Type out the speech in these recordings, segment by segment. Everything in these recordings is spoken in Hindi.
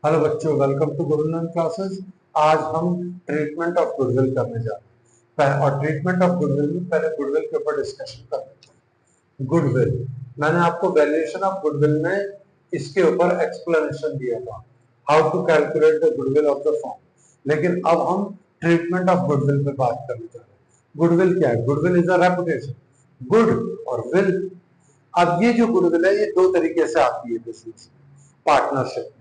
हेलो बच्चों, वेलकम टू गुडविल क्लासेस। आज हम ट्रीटमेंट ऑफ गुडविल करने जा रहे हैं और ट्रीटमेंट ऑफ गुडविल में पहले गुडविल के ऊपर डिस्कशन कर लेते हैं। गुडविल, मैंने आपको वैल्यूएशन ऑफ गुडविल में इसके ऊपर एक्सप्लेनेशन दिया था, how to calculate the goodwill of the firm. लेकिन अब हम ट्रीटमेंट ऑफ गुडविल पे बात करने जा रहे हैं। गुडविल क्या है? Goodwill is a reputation, good और विल। अब ये जो गुडविल है ये दो तरीके से आती है बिजनेस पार्टनरशिप में।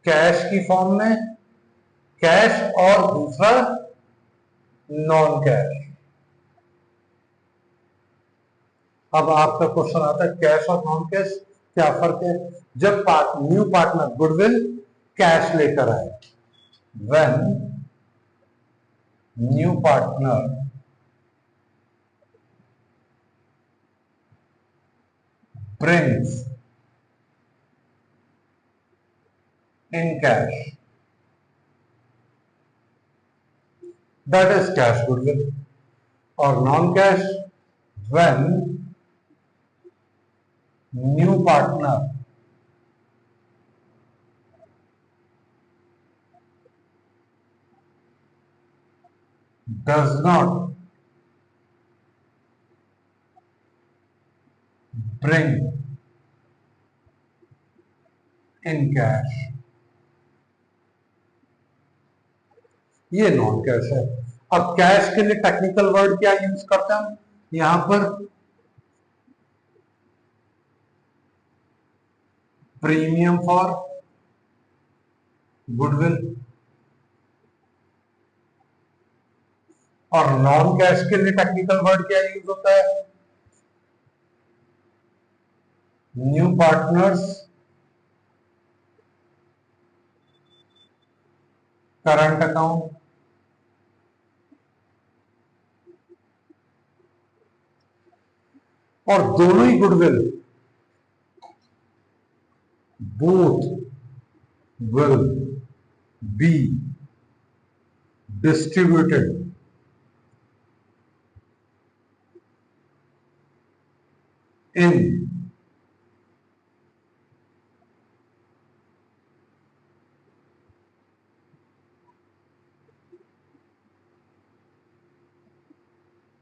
कैश की फॉर्म में, कैश, और दूसरा नॉन कैश। अब आपका क्वेश्चन आता है कैश और नॉन कैश क्या फर्क है? जब न्यू पार्टनर गुडविल कैश लेकर आए, when new partner brings in cash, that is cash goodwill. और non cash, when new partner does not bring in cash, ये नॉन कैश है। अब कैश के लिए टेक्निकल वर्ड क्या यूज करते हैं हम यहां पर? Premium for goodwill. और नॉन कैश के लिए टेक्निकल वर्ड क्या यूज होता है? New partners current account. और दोनों ही goodwill both will be distributed in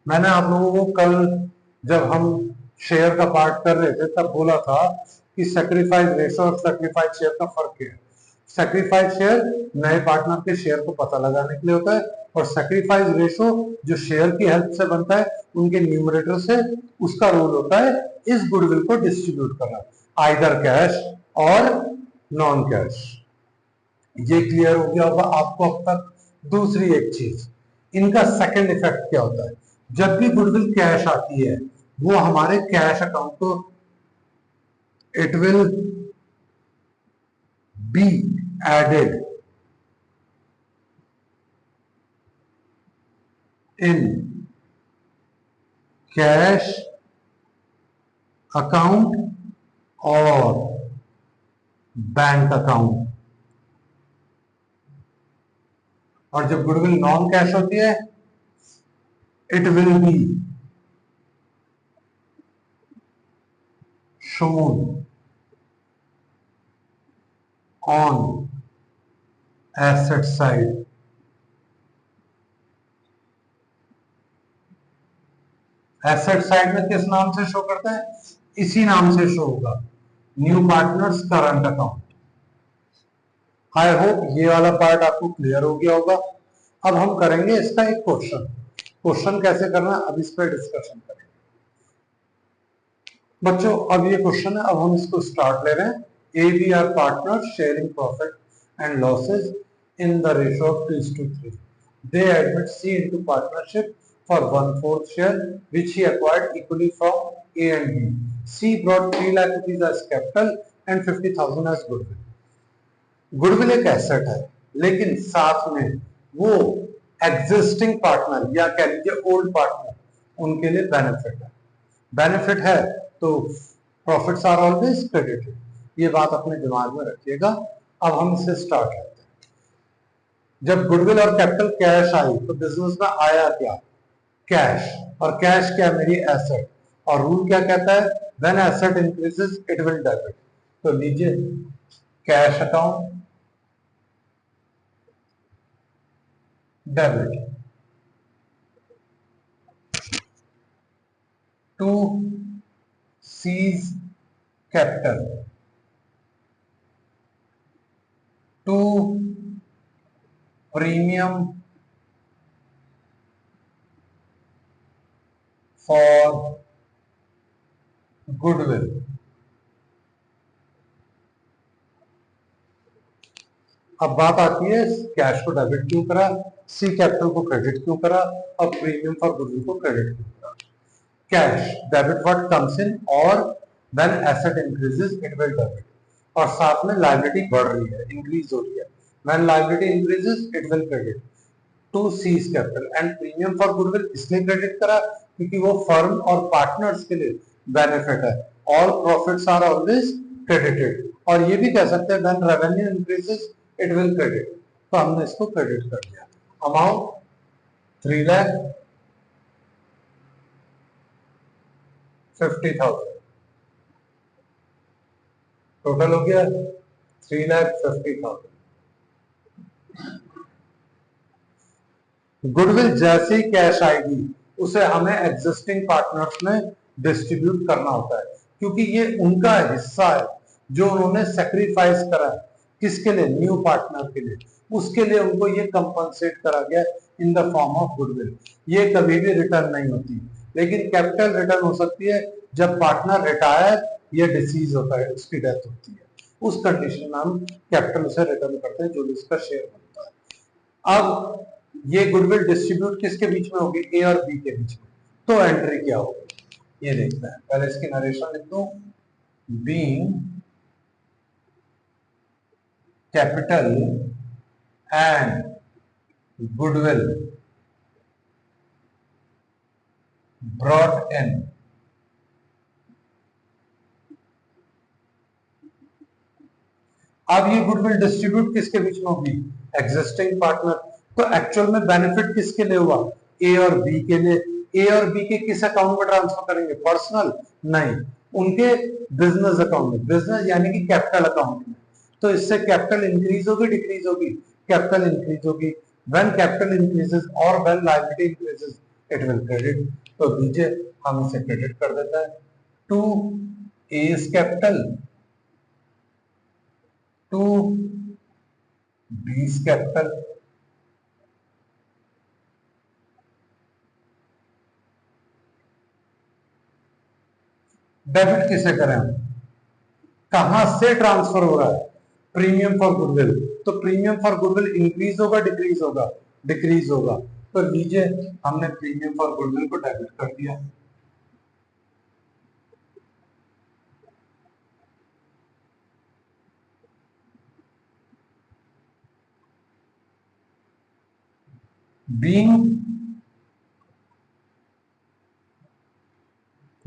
मैंने आप लोगों को कल जब हम शेयर का पार्ट कर रहे थे तब बोला था कि सैक्रिफाइस रेशो और सैक्रिफाइस शेयर का फर्क क्या है। सैक्रिफाइस शेयर नए पार्टनर के शेयर को पता लगाने के लिए होता है, और सैक्रिफाइस रेशो जो शेयर की हेल्प से बनता है उनके न्यूमरेटर से, उसका रोल होता है इस गुडविल को डिस्ट्रीब्यूट करना, आइदर कैश और नॉन कैश। ये क्लियर हो गया होगा आपको अब तक। दूसरी एक चीज, इनका सेकंड इफेक्ट क्या होता है? जब भी गुडविल कैश आती है वो हमारे कैश अकाउंट को, it will be added in cash account और बैंक अकाउंट। और जब गुडविल नॉन कैश होती है, it will be shown on asset side। Asset side में किस नाम से शो करता है? इसी नाम से शो होगा, न्यू पार्टनर्स करंट अकाउंट। आई होप ये वाला पार्ट आपको क्लियर हो गया होगा। अब हम करेंगे इसका एक क्वेश्चन। क्वेश्चन कैसे करना है अब इस पर डिस्कशन करेंगे बच्चों। अब ये क्वेश्चन है, अब हम इसको स्टार्ट ले रहे हैं। A B are partner sharing profit and losses in the ratio of 2:3. They admit C into partnership for 1/4 share, which he acquired equally from A and B. C brought 3 lakh rupees as capital and 50,000 as goodwill. Goodwill एक एसेट है, लेकिन साथ में वो एग्जिस्टिंग पार्टनर या कह लीजिए ओल्ड पार्टनर, उनके लिए बेनिफिट है। बेनिफिट है तो प्रॉफिट्स आर ऑलवेज क्रेडिटेड। ये बात अपने दिमाग में रखिएगा। अब हम इसे स्टार्ट करते हैं। जब गुडविल और कैपिटल कैश आई तो बिजनेस में आया क्या? कैश। और कैश क्या? मेरी एसेट। और रूल क्या कहता है? When asset increases, it will debit. तो लीजिए cash account debit to C's capital to premium for goodwill. अब बात आती है कैश को डेबिट क्यों करा, सी कैपिटल को क्रेडिट क्यों करा और प्रीमियम फॉर गुडविल को क्रेडिट क्यों करा। Cash debit what comes in और when asset increases it will debit, और साथ में लायबिलिटी बढ़ रही है, इंक्रीज हो रही है, when liability increases it will credit to C's capital. And premium for goodwill इसलिए क्रेडिट करा क्योंकि वो फर्म और पार्टनर्स के लिए बेनिफिट है, all profits are always credited. और ये भी कह सकते हैं when revenue increases it will credit, तो हमने इसको क्रेडिट कर दिया। अमाउंट 3,50,000 टोटल हो गया 3,50,000। गुडविल जैसे ही कैश आएगी उसे हमें एग्जिस्टिंग पार्टनर्स में डिस्ट्रीब्यूट करना होता है, क्योंकि ये उनका हिस्सा है जो उन्होंने सेक्रीफाइस करा है। किसके लिए, न्यू पार्टनर के लिए, उसके लिए उनको ये कंपनसेट करा गया in the form of goodwill. ये कभी भी रिटर्न नहीं होती, लेकिन कैपिटल रिटर्न हो सकती है जब पार्टनर रिटायर या डिसीज होता है, उसकी डेथ होती है, उस कंडीशन में हम कैपिटल उसे रिटर्न करते हैं जो भी उसका शेयर बनता है। अब ये गुडविल डिस्ट्रीब्यूट किसके बीच में होगी, ए और बी के बीच में, तो एंट्री क्या होगी ये देखते हैं। पहले इसकी नरेशन लिख दो, being capital and goodwill brought in अब ये गुडविल डिस्ट्रीब्यूट किसके बीच में होगी, एग्जिस्टिंग पार्टनर। तो एक्चुअल में बेनिफिट किसके लिए हुआ, ए और बी के लिए। ए और बी के किस अकाउंट में ट्रांसफर करेंगे, पर्सनल नहीं, उनके बिजनेस अकाउंट में, बिजनेस यानी कि कैपिटल अकाउंट में। तो इससे कैपिटल इंक्रीज होगी डिक्रीज होगी, कैपिटल इंक्रीज होगी। व्हेन कैपिटल इंक्रीजेस और when liability increases it will credit. तो नीचे हम इसे क्रेडिट कर देता है to A's capital to B's capital debit किसे करें हम, कहां से ट्रांसफर हो रहा है, प्रीमियम फॉर गुडविल। तो प्रीमियम फॉर गुडविल इंक्रीज होगा डिक्रीज होगा, डिक्रीज होगा। तो लीजिए हमने प्रीमियम फॉर गुडविल को डेबिट कर दिया। बीइंग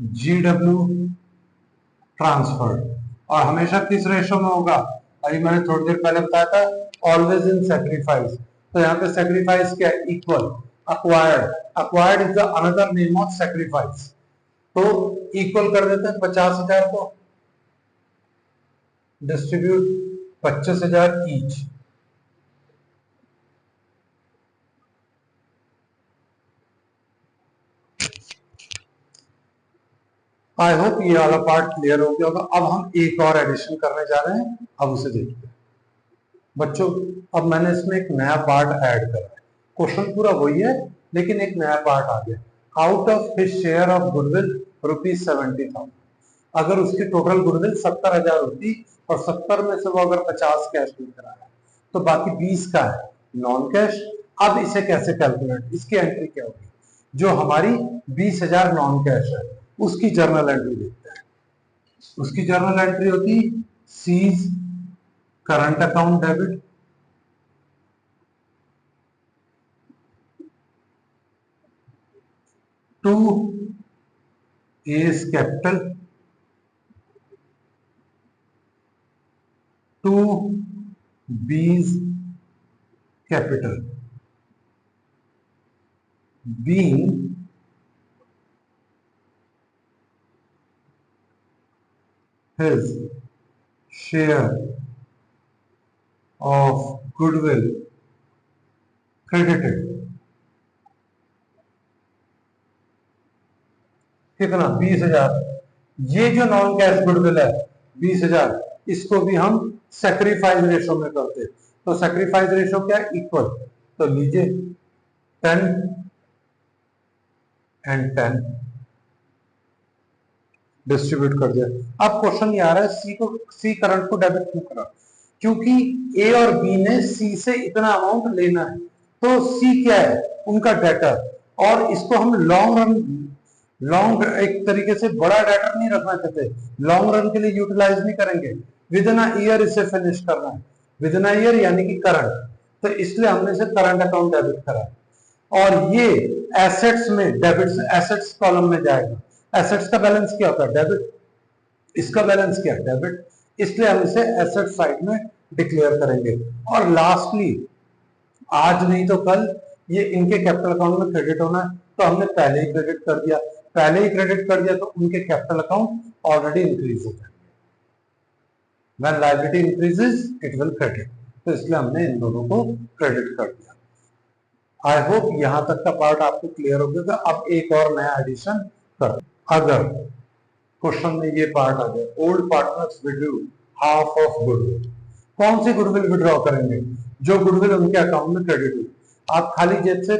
GW ट्रांसफर्ड, और हमेशा किस रेशो में होगा, अभी मैंने थोड़ी देर पहले बताया था ऑलवेज इन सेक्रीफाइस। तो यहाँ पे सेक्रीफाइस क्या है, equal. Acquired, acquired is the another name of sacrifice. तो इक्वल कर देते हैं 50,000 को, डिस्ट्रीब्यूट 25,000 ईच। आई होप ये वाला पार्ट क्लियर हो गया होगा। अब हम एक और एडिशन करने जा रहे हैं, अब उसे देखते हैं बच्चों। अब मैंने इसमें एक नया पार्ट ऐड करा है, क्वेश्चन पूरा वही है लेकिन एक नया पार्ट आ गया। Out of his share of goodwill ₹70,000, अगर उसकी टोटल गुडविल 70,000 होती और 70 में से वो अगर 50 कैश लेकर आया तो बाकी 20 का है नॉन कैश। अब इसे कैसे कैलकुलेट, इसकी एंट्री क्या होगी, जो हमारी 20,000 नॉन कैश है उसकी जर्नल एंट्री देखते हैं। उसकी जर्नल एंट्री होती C's current account debit to A's capital to B's capital being his share of goodwill credited. कितना? 20,000। ये जो नॉन कैश गुडविल है 20,000, इसको भी हम सैक्रिफाइस रेशो में करते हैं। तो सैक्रिफाइस रेशो क्या है? इक्वल। तो लीजिए 10 एंड 10 डिस्ट्रीब्यूट कर दिया। अब क्वेश्चन ये आ रहा है सी करंट को डेबिट क्यों करा? क्योंकि ए और बी ने सी से इतना अमाउंट लेना है। तो सी क्या है? उनका डेटर, और इसको हम लॉन्ग एक तरीके से बड़ा डेटर नहीं रखना चाहते, लॉन्ग रन के लिए यूटिलाइज नहीं करेंगे, विद इन ईयर इसे फिनिश करना है, विद इन ईयर यानी कि करंट। तो इसलिए हमने इसे करंट अकाउंट डेबिट करा है। और ये एसेट्स में डेबिट, एसेट्स कॉलम में जाएगा। एसेट्स का बैलेंस क्या होता है? डेबिट। इसका बैलेंस क्या है? डेबिट। इसलिए हम इसे एसेट साइड में डिक्लेयर करेंगे। और लास्टली, आज नहीं तो कल ये इनके कैपिटल अकाउंट में क्रेडिट होना है, तो हमने पहले ही क्रेडिट कर दिया। पहले ही क्रेडिट कर दिया तो उनके कैपिटल अकाउंट ऑलरेडी इंक्रीज हो जाएंगे। When liability increases, it will credit. तो इसलिए हमने इन दोनों को क्रेडिट कर दिया। आई होप यहां तक का पार्ट आपको क्लियर हो गया। अब एक और नया एडिशन कर, अगर क्वेश्चन में ये पार्ट आ जाए, old partners withdrew half of goodwill. कौन सी गुडविल विड्रॉ करेंगे? जो गुडविल उनके अकाउंट में क्रेडिट हुई। आप खाली जेब से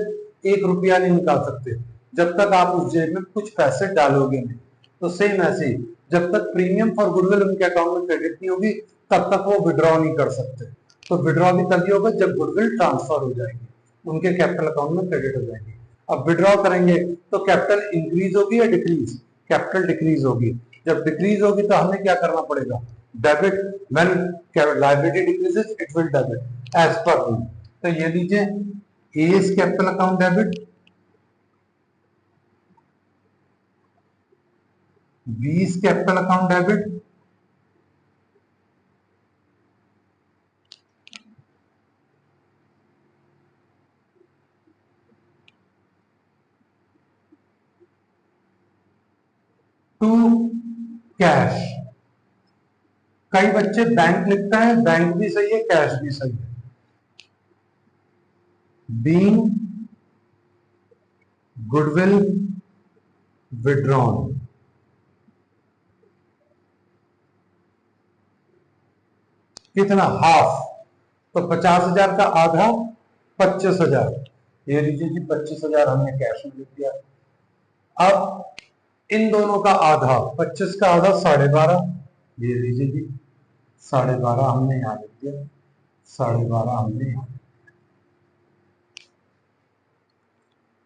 1 रुपया नहीं निकाल सकते जब तक आप उस जेब में कुछ पैसे डालोगे नहीं। तो सेम ऐसे ही, जब तक प्रीमियम फॉर गुडविल उनके अकाउंट में क्रेडिट नहीं होगी तब तक वो विड्रॉ नहीं कर सकते। तो विड्रॉ भी तभी होगा जब गुडविल ट्रांसफर हो जाएगी, उनके कैपिटल अकाउंट में क्रेडिट हो जाएगी। अब विड्रॉ करेंगे तो कैपिटल इंक्रीज होगी या डिक्रीज? कैपिटल डिक्रीज होगी। जब डिक्रीज होगी तो हमें क्या करना पड़ेगा? Debit. When liability decreases it will debit as per rule. तो ये लीजिए, A is capital account debit, B is capital account debit, to cash. कई बच्चे बैंक लिखता है, बैंक भी सही है, कैश भी सही है। बीइंग गुडविल विड्रॉन, कितना? हाफ। तो 50,000 का आधा 25,000। ये लीजिए जी, 25,000 हमने कैश में लिख दिया। अब इन दोनों का आधा, 25 का आधा 12.5। ये लीजिए जी, 12.5 हमने यहां लिख दिया, 12.5 हमने यहां।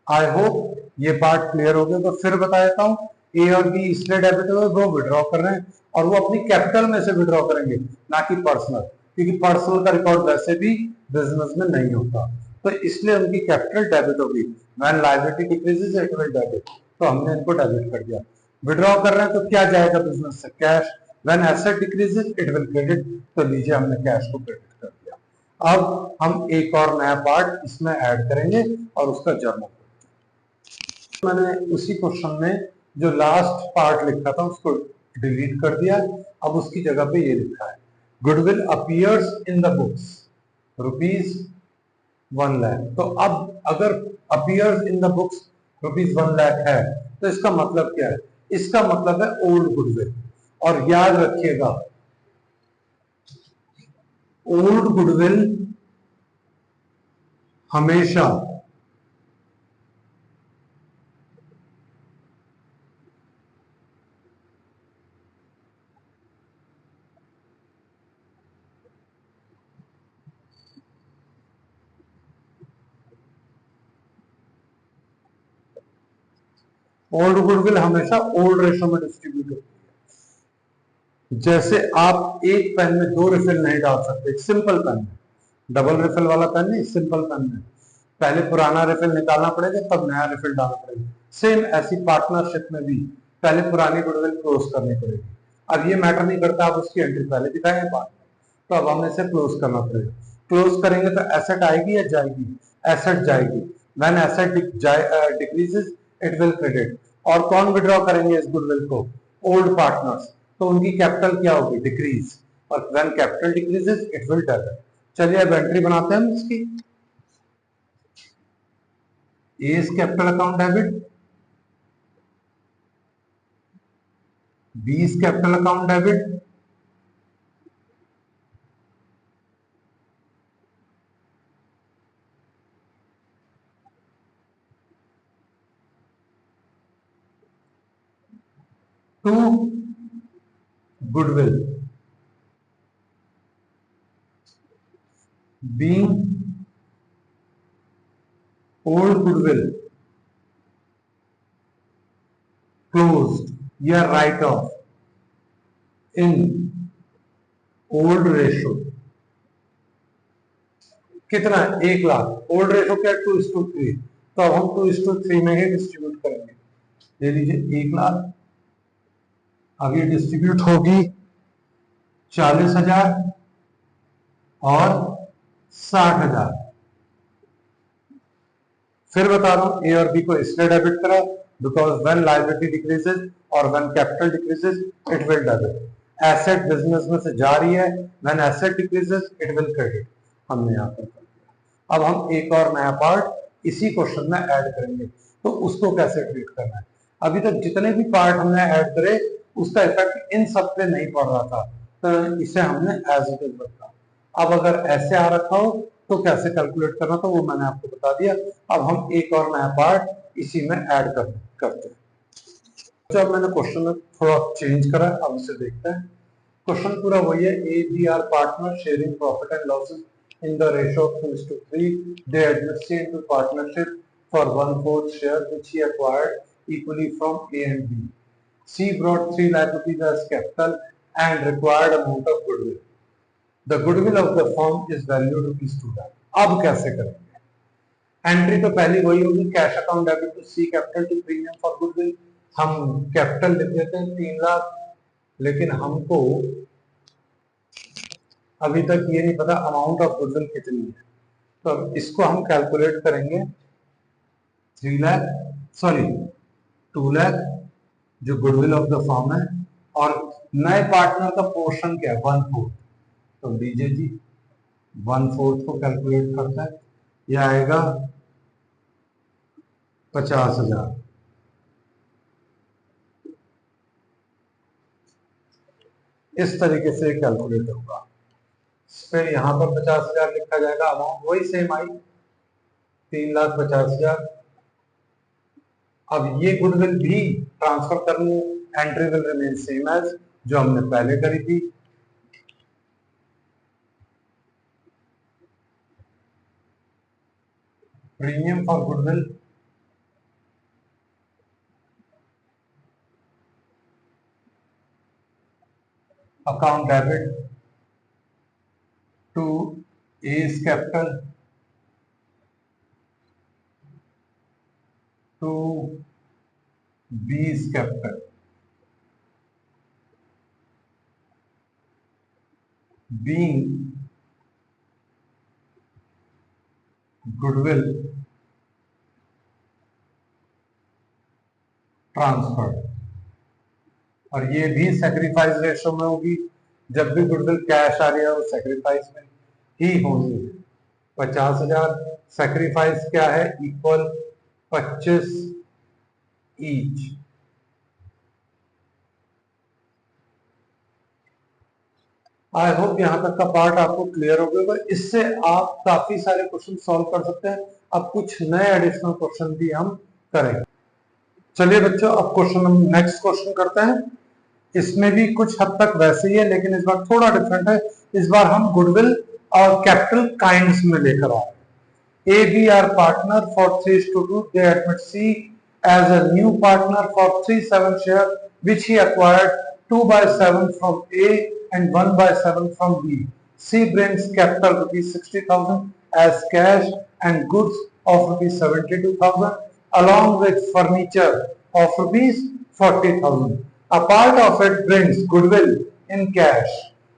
आई होप ये पार्ट क्लियर हो गया। तो फिर बता देता हूं, ए और बी इसलिए डेबिट हुए, वो विड्रॉ कर रहे हैं और वो अपनी कैपिटल में से विड्रॉ करेंगे, ना कि पर्सनल, क्योंकि पर्सनल का रिकॉर्ड वैसे भी बिजनेस में नहीं होता। तो इसलिए उनकी कैपिटल डेबिट होगी। When liability decreases it will debit. तो हमने इनको डेबिट कर दिया। विड्रॉ कर रहे हैं तो क्या जाएगा बिजनेस से? Cash. When asset decreases it will credit. तो लीजिए, हमने कैश को क्रेडिट कर दिया। अब हम एक और नया पार्ट इसमें ऐड करेंगे और उसका जर्नल। मैंने उसी क्वेश्चन में जो लास्ट पार्ट लिखा था उसको डिलीट कर दिया। अब उसकी जगह पे ये लिखा है, goodwill appears in the books ₹1 lakh. तो अब अगर appears in the books ₹1 lakh है तो इसका मतलब क्या है? इसका मतलब है ओल्ड गुडविल। और याद रखिएगा, ओल्ड गुडविल हमेशा ओल्ड गुडविल हमेशा ओल्ड रेशो में डिस्ट्रीब्यूट होती है। जैसे आप एक पेन में 2 रिफिल नहीं डाल सकते, सिंपल पेन में, डबल रिफिल वाला पेन नहीं, सिंपल पेन में पहले पुराना रिफिल निकालना पड़ेगा तब नया रिफिल डालना पड़ेगा। सेम ऐसी पार्टनरशिप में भी पहले पुरानी गुडविल क्लोज करनी पड़ेगी। अब ये मैटर नहीं करता आप उसकी एंट्री पहले दिखाएं बाद में, तो अब हमें इसे क्लोज करना पड़ेगा। क्लोज करेंगे तो एसेट आएगी या जाएगी? एसेट जाएगी। When asset decreases it will credit. और कौन विड्रॉ करेंगे इस गुडविल को? Old partners. तो उनकी कैपिटल क्या होगी, डिक्रीज, और when capital decreases it will debit. चलिए अब एंट्री बनाते हैं हम इसकी। A is capital account debit, B is capital account debit, to goodwill being old goodwill closed या write off in old ratio कितना, 1,00,000। ओल्ड रेशो क्या, 2:3। तो अब हम 2:3 में ही डिस्ट्रीब्यूट करेंगे। ले लीजिए 1,00,000, अब ये डिस्ट्रीब्यूट होगी 40,000 और 60,000। फिर बता रहा हूं ए और बी को इसलिए डेबिट करा बिकॉज व्हेन लायबिलिटी डिक्रीजेस और when capital decreases it will debit. Asset business में से जा रही है, when asset decreases it will credit. हमने यहाँ पर कर दिया। अब हम एक और नया पार्ट इसी क्वेश्चन में ऐड करेंगे, तो उसको कैसे ट्रीट करना है। अभी तक जितने भी पार्ट हमने ऐड करे उसका इफेक्ट इन सब पे नहीं पड़ रहा था, तो इसे हमने एज इट इज रखा। अब अगर ऐसे आ रखा हो तो कैसे कैलकुलेट करना, तो वो मैंने आपको बता दिया। अब हम एक और नया पार्ट इसी में ऐड करते हैं। जब मैंने क्वेश्चन में थोड़ा चेंज करा, अब इसे देखते हैं। क्वेश्चन पूरा वही है, A B are partner sharing profit and losses in the ratio of 2:3. They admit C into partnership for 1/4 share which he acquired equally from A and B. C brought 3 lakh rupees as capital and required amount of goodwill. The goodwill of the firm is valued rupees 2 lakh. अब कैसे करेंगे? एंट्री तो पहली वही होगी, cash account debit to C capital to premium for goodwill. हम कैपिटल लिख देते हैं 3 लाख, लेकिन हमको अभी तक ये नहीं पता अमाउंट ऑफ गुडविल कितनी है, तो इसको हम कैलकुलेट करेंगे 2 लाख जो गुडविल ऑफ द फर्म है, और नए पार्टनर का पोर्शन क्या है, 1/4। तो लीजिए जी 1/4 को कैलकुलेट करता है, यह आएगा 50,000। इस तरीके से कैलकुलेट होगा। फिर यहाँ पर 50,000 लिखा जाएगा, अमाउंट वही सेम आई 3,50,000। अब ये गुडविल भी ट्रांसफर करनी है, entry will remain same as जो हमने पहले करी थी। Premium for goodwill account debit to A's capital to B's capital, being goodwill transferred। और ये भी सैक्रिफाइस रेशो में होगी, जब भी गुडविल कैश आ रही है वो सैक्रिफाइस में ही होनी है। 50,000 सैक्रिफाइस क्या है, इक्वल 25 ईच। आई होप यहां तक का पार्ट आपको क्लियर हो गया। इससे आप काफी सारे क्वेश्चन सॉल्व कर सकते हैं। अब कुछ नए एडिशनल क्वेश्चन भी हम करेंगे। चलिए बच्चों, अब क्वेश्चन नेक्स्ट क्वेश्चन करते हैं। इसमें भी कुछ हद तक वैसे ही है, लेकिन इस बार थोड़ा डिफरेंट है। इस बार हम गुडविल और कैपिटल काइंड्स में लेकर आ रहे हैं। A B are partner for 3:2। They admit C as a new partner for 3/7 share which he acquired 2/7 from A and 1/7 from B. C brings capital rupees 60,000 as cash and goods of rupees 72,000 along with furniture of rupees 40,000. A part of it brings goodwill in cash.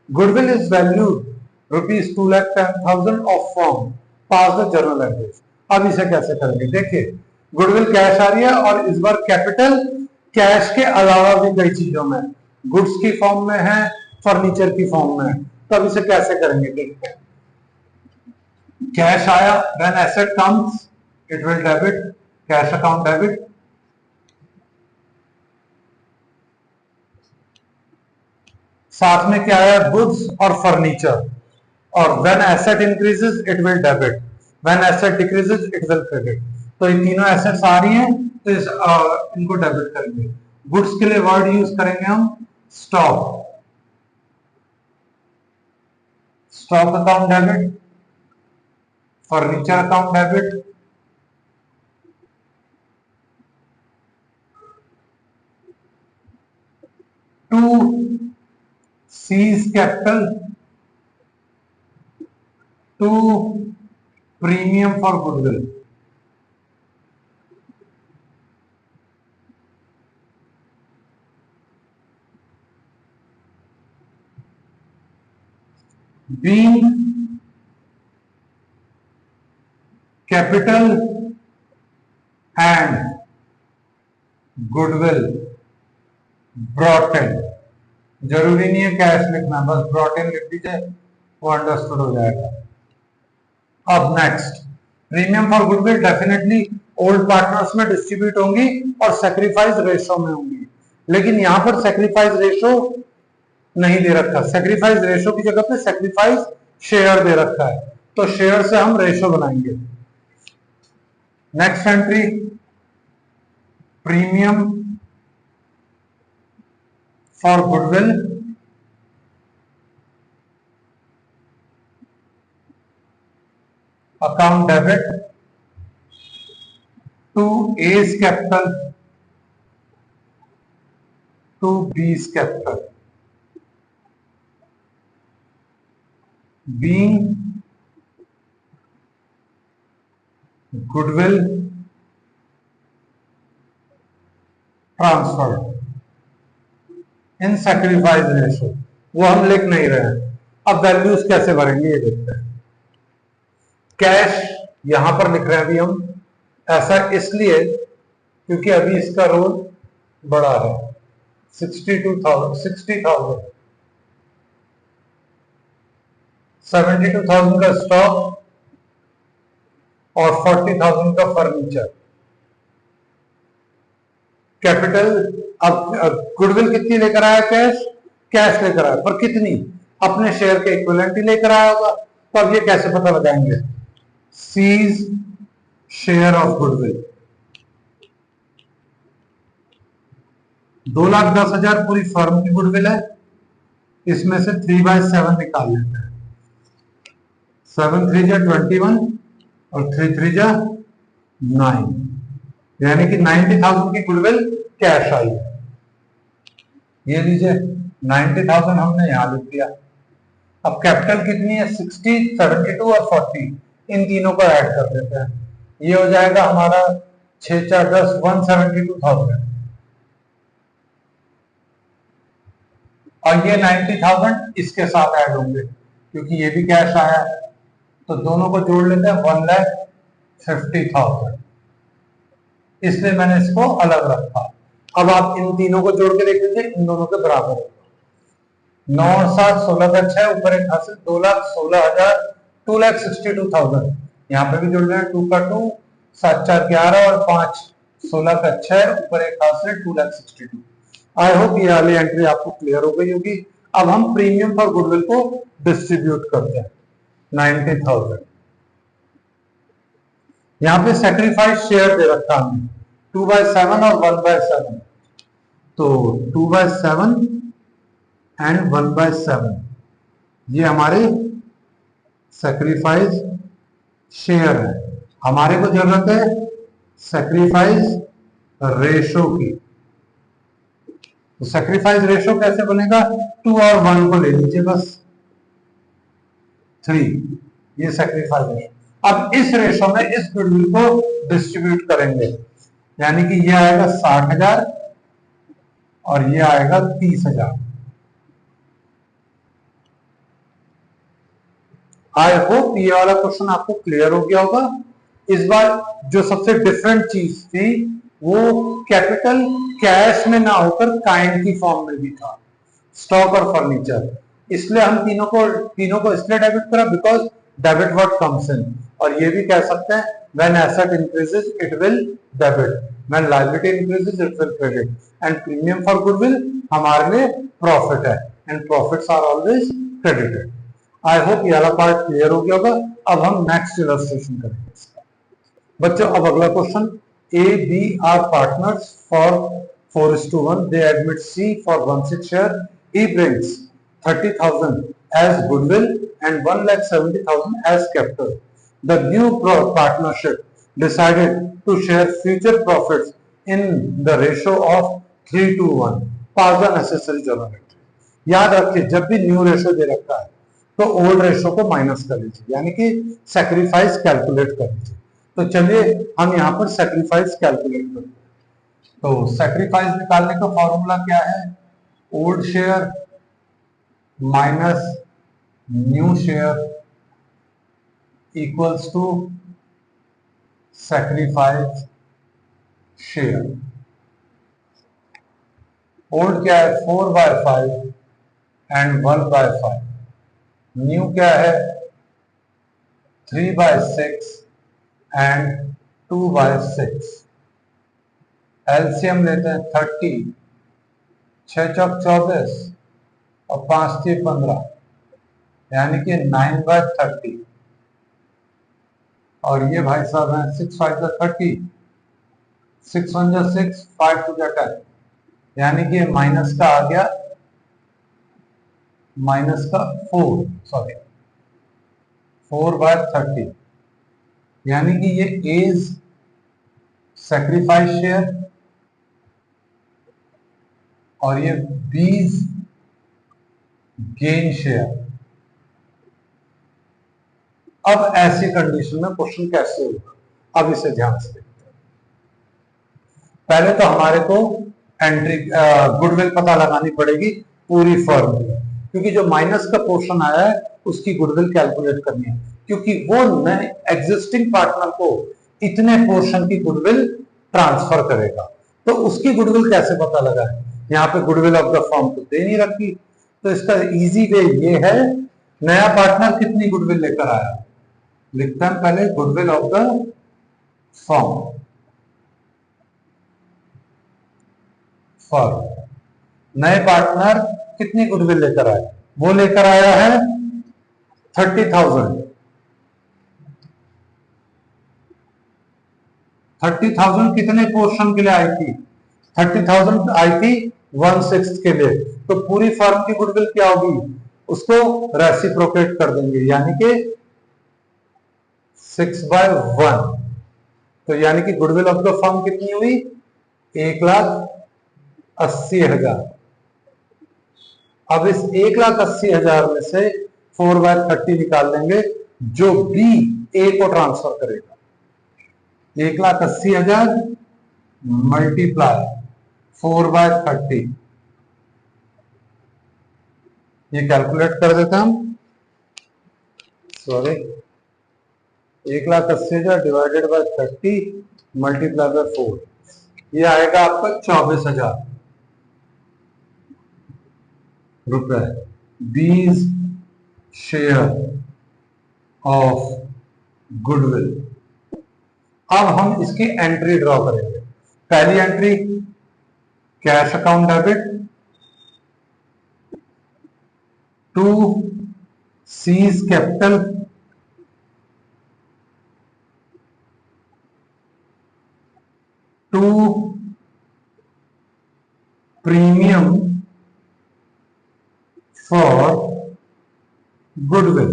Goodwill is valued rupees 2,10,000 of firm. Pass the journal entries. अब इसे कैसे करेंगे, देखिए गुडविल कैश आ रही है और इस बार कैपिटल कैश के अलावा भी कई चीजों में गुड्स की फॉर्म में है, फर्नीचर की फॉर्म में है, तो अब इसे कैसे करेंगे देखते हैं। कैश आया, when asset comes it will debit, cash account debit. साथ में क्या आया, गुड्स और फर्नीचर, और when asset increases it will debit, when asset decreases it will credit. तो ये तीनों एसेट्स आ रही हैं तो इनको डेबिट करेंगे। गुड्स के लिए वर्ड यूज करेंगे हम stock, stock account debit, furniture account debit, to C's capital, to premium for goodwill. being capital and goodwill brought in, जरूरी नहीं है कैश लिखना, बस brought in लिख दीजिए, वो अंडरस्टूड हो जाएगा। अब next, premium for goodwill definitely old partners में डिस्ट्रीब्यूट होंगी और सेक्रीफाइस रेशो में होंगी, लेकिन यहां पर सेक्रीफाइस रेशो नहीं दे रखा। सेक्रीफाइस रेशो की जगह पे सेक्रीफाइस शेयर दे रखा है, तो शेयर से हम रेशो बनाएंगे। Next entry, premium for goodwill account debit to A's capital to b's कैपिटल, being goodwill transferred in sacrifice ratio, वो हम लिख नहीं रहे हैं। अब वैल्यूज कैसे भरेंगे ये देखते हैं। कैश यहां पर लिख रहे हैं अभी हम, ऐसा इसलिए क्योंकि अभी इसका रोल बड़ा है, 60,000 72,000 का स्टॉक और 40,000 का फर्नीचर। कैपिटल, अब गुडविल कितनी लेकर आया, कैश, कैश लेकर आया, पर कितनी, अपने शेयर के इक्विवेलेंट ही लेकर आया होगा। तो अब ये कैसे पता लगाएंगे, सीज शेयर ऑफ गुडविल, 2,10,000 पूरी फर्म की गुडविल है, इसमें से 3/7 निकाल लेते हैं। 7 3 जा 21 और 3 3 जा 9, यानी कि 90,000 की गुडविल कैश आई। ये लीजिए 90,000 हमने यहां लिख दिया। अब कैपिटल कितनी है, 60, 72 और 40, इन तीनों को ऐड कर देते हैं, ये हो जाएगा हमारा 6 4 10 172,000, और ये 90,000 इसके साथ ऐड होंगे क्योंकि ये भी कैश आया है, तो दोनों को जोड़ लेते हैं 1,50,000, इसलिए मैंने इसको अलग रखा। अब आप इन तीनों को जोड़ के देख लीजिए, इन दोनों के बराबर होगा। 9 और 7 16 का 6, ऊपर एक हासिल 2,16,000, 2,62,000, यहाँ पे भी जोड़ लेना, 2 का 2, 7 4 11 और 5 16 का 6, ऊपर एक हासिल 2,62,000। आई होप ये वाली एंट्री आपको क्लियर हो गई होगी। अब हम प्रीमियम फॉर गुडविल को डिस्ट्रीब्यूट करते हैं, 90,000। यहां पे सेक्रीफाइस शेयर दे रखा हमने 2/7 और 1/7, तो 2/7 एंड 1/7 ये हमारे सेक्रीफाइस शेयर है। हमारे को जरूरत है सेक्रीफाइस रेशो की, तो सेक्रीफाइस रेशो कैसे बनेगा, 2 और 1 को ले लीजिए बस, 3, ये सेक्रीफाइस रेशो। अब इस रेशो में इस गुडविल को डिस्ट्रीब्यूट करेंगे, यानी कि ये आएगा 60,000 और ये आएगा 30,000। आई होप ये वाला क्वेश्चन आपको क्लियर हो गया होगा। इस बार जो सबसे डिफरेंट चीज थी वो कैपिटल कैश में ना होकर काइंड की फॉर्म में भी था। स्टॉक और फर्नीचर। इसलिए हम तीनों को इसलिए डेबिट करा because debit what comes in. और ये भी कह सकते हैं when asset increases it will debit, when liability increases it will credit, and premium for goodwill हमारे लिए प्रॉफिट है, and profits are always credited. I hope ये वाला पार्ट क्लियर हो गया होगा। अब हम नेक्स्ट इलस्ट्रेशन करेंगे बच्चों। अब अगला question, A B are partners for 4:1, they admit C for 1/6 share, he brings 30,000 as goodwill and 1,70,000 as capital. The new partnership decided to share future profits in the ratio of 3:1. Pass the necessary journal entry. याद रखिए जब भी न्यू रेशो दे रखा है तो ओल्ड रेशो को माइनस कर लीजिए, यानी कि सैक्रिफाइस कैलकुलेट कर लीजिए। तो चलिए हम यहाँ पर सैक्रिफाइस कैलकुलेट करते हैं। तो सैक्रिफाइस निकालने का फॉर्मूला क्या है, old share minus new share equals to sacrifice share. Old क्या है 4/5 एंड 1/5, न्यू क्या है 3/6 एंड 2/6। एलसीएम लेते हैं 30, 6 चौक 24 और 5 3 15, यानी कि 9/30। और ये भाई साहब हैं 6 5 30, 6 1 6, 5 2 10, यानी कि माइनस का आ गया, माइनस का 4/30, यानी कि ये एज सैक्रिफाइस शेयर और ये बीज गेन शेयर। अब ऐसी कंडीशन में क्वेश्चन कैसे होगा, अब इसे ध्यान से देखते हैं। पहले तो हमारे को एंट्री गुडविल पता लगानी पड़ेगी पूरी फर्म की, क्योंकि जो माइनस का पोर्शन आया है उसकी गुडविल कैलकुलेट करनी है, क्योंकि वो नए एग्जिस्टिंग पार्टनर को इतने पोर्शन की गुडविल ट्रांसफर करेगा। तो उसकी गुडविल कैसे पता लगा है, यहाँ पे गुडविल ऑफ द फर्म तो दे नहीं रखी। तो इसका इजी वे ये है, नया पार्टनर कितनी गुडविल लेकर आया, लिखते हैं पहले गुडविल ऑफ द फर्म। नए पार्टनर कितनी गुडविल लेकर आया, वो लेकर आया है 30,000। 30,000 कितने पोर्शन के लिए आई थी, 30,000 आई थी 1/6 के लिए। तो पूरी फर्म की गुडविल क्या होगी, उसको रेसिप्रोकेट कर देंगे, यानी कि 6/1। तो यानी कि गुडविल ऑफ द फर्म कितनी हुई 1,80,000। अब इस 1,80,000 में से 4/30 निकाल लेंगे, जो बी ए को ट्रांसफर करेगा। 1,80,000 मल्टीप्लाई 4/30, ये कैलकुलेट कर देते हम। Sorry, 1,80,000 divided by 30 multiply by 4, ये आएगा आपका 24,000 रुपए। बीज शेयर ऑफ गुडविल। अब हम इसकी एंट्री ड्रॉ करेंगे। पहली entry cash account debit to C's capital to premium for goodwill.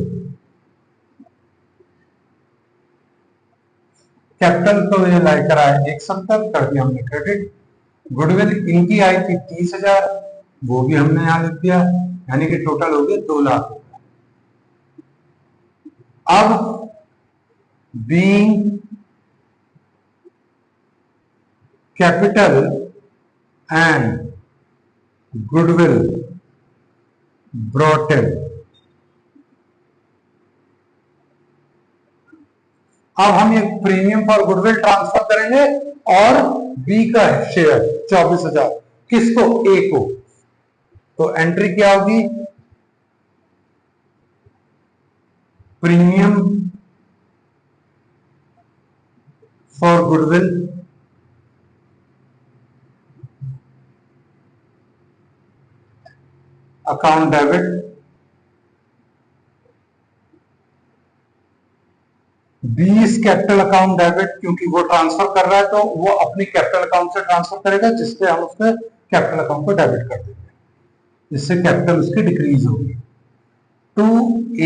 Capital तो ये लाकर आए 170, कर दिया हमने क्रेडिट। गुडविल इनकी आई थी 30,000, वो भी हमने यहां लिख दिया, यानी कि टोटल हो गए 2 लाख। अब being capital and goodwill brought in, अब हम ये प्रीमियम फॉर गुडविल ट्रांसफर करेंगे और बी का शेयर 24,000 किसको, ए को। तो एंट्री क्या होगी, premium for goodwill, account debit, 20 capital account debit, क्योंकि वो ट्रांसफर कर रहा है तो वो अपनी कैपिटल अकाउंट से ट्रांसफर करेगा, जिससे हम उसके कैपिटल अकाउंट को डेबिट कर देंगे, जिससे कैपिटल उसकी डिक्रीज होगी। 2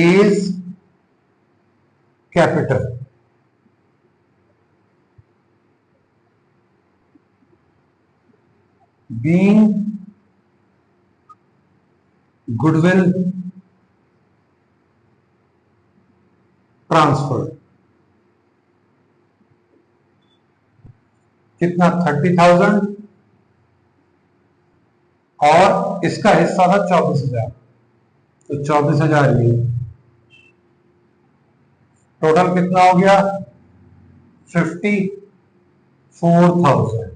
A's capital, being goodwill transfer, कितना 30,000 और इसका हिस्सा था 24,000, तो 24,000 ये टोटल कितना हो गया 54,000।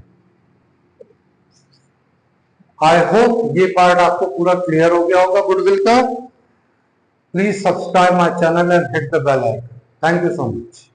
आई होप ये पार्ट आपको पूरा क्लियर हो गया होगा गुडविल का। Please subscribe my channel and hit the bell icon. Thank you so much.